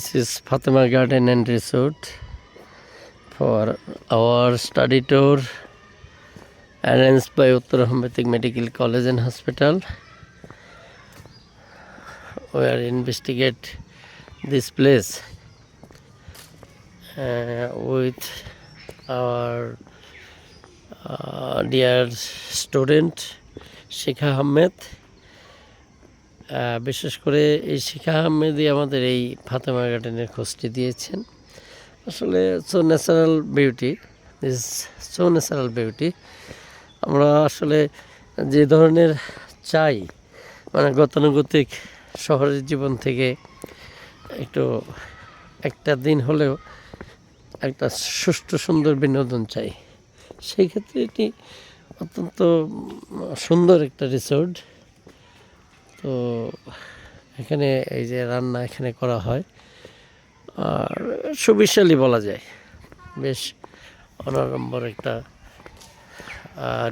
This is Fatima Garden and Resort for our study tour arranged by Uttara Homeopathic Medical College and Hospital. We are investigate this place with our dear student শিখা আহমেদ। বিশেষ করে এই শিখা আহমেদই আমাদের এই ফাতেমা গার্ডেনের খোঁজটি দিয়েছেন। আসলে so natural beauty, this so natural beauty. আমরা আসলে যে ধরনের চাই, মানে গতানুগতিক শহরের জীবন থেকে একটু একটা দিন হলেও একটা সুষ্ঠু সুন্দর বিনোদন চাই, সেই ক্ষেত্রে এটি অত্যন্ত সুন্দর একটা রিসোর্ট। তো এখানে এই যে রান্না এখানে করা হয়, আর সুবিশালী বলা যায়, বেশ অনাড়ম্বর একটা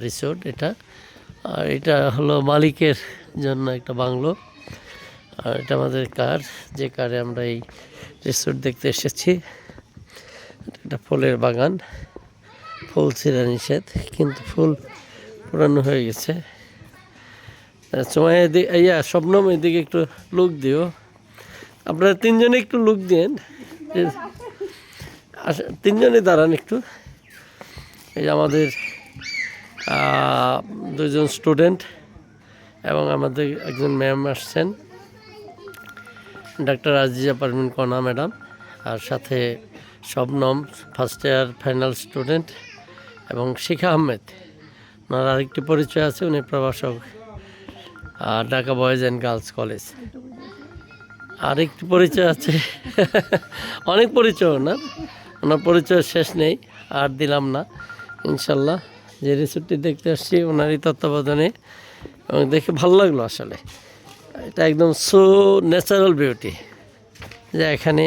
রিসোর্ট এটা। আর এটা হলো মালিকের জন্য একটা বাংলো, আর এটা আমাদের কার, যে কারে আমরা এই রিসোর্ট দেখতে এসেছি। এটা ফুলের বাগান, ফুল ছিঁড়া নিষেধ, কিন্তু ফুল পুরানো হয়ে গেছে। সময় ইয়া স্বপ্নম এদিকে একটু লুক দিও, আপনারা তিনজনে একটু লুক দিন, তিনজনে দাঁড়ান একটু। এই আমাদের দুজন স্টুডেন্ট এবং আমাদের একজন ম্যাম আসছেন, ডাক্তার আজিজা পারভিন কণা ম্যাডাম, আর সাথে Shabnam first year final student, এবং শিখা আহমেদ। ওনার আরেকটি পরিচয় আছে, উনি প্রভাষক Dhaka boys and girls college. আরেকটি পরিচয় আছে, অনেক পরিচয় ওনার পরিচয় শেষ নেই, আর দিলাম না। ইনশাল্লাহ যে রিসোর্টটি দেখতে আসছি ওনারই তত্ত্বাবধানে, এবং দেখে ভালো লাগলো। আসলে এটা একদম সো ন্যাচারাল বিউটি, যে এখানে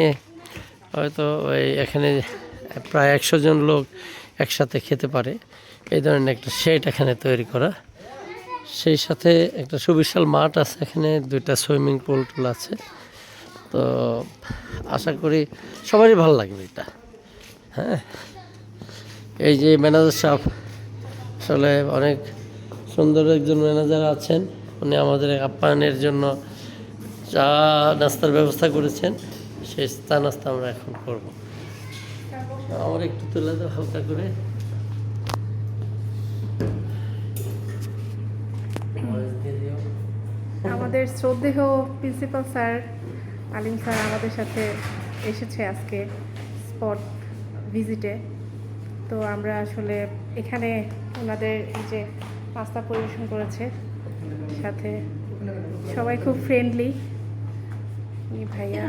হয়তো এখানে প্রায় 100 জন লোক একসাথে খেতে পারে, এই ধরনের একটা শেড এখানে তৈরি করা। সেই সাথে একটা সুবিশাল মাঠ আছে, এখানে 2টা সুইমিং পুল টুল আছে। তো আশা করি সবারই ভালো লাগবে এটা। হ্যাঁ, এই যে ম্যানেজার সাহেব, আসলে অনেক সুন্দর একজন ম্যানেজার আছেন, উনি আমাদের আপ্যায়নের জন্য চা নাস্তার ব্যবস্থা করেছেন। সেই চা নাস্তা আমরা এখন করব। আমার একটু তুলে দাও হালকা করে। আমাদের শ্রদ্ধেয় প্রিন্সিপাল স্যার আলিম স্যার আমাদের সাথে এসেছে আজকে স্পট ভিজিটে। তো আমরা আসলে এখানে ওনাদের এই যে নাস্তা পরিবেশন করেছে, সাথে সবাই খুব ফ্রেন্ডলি। ভাইয়া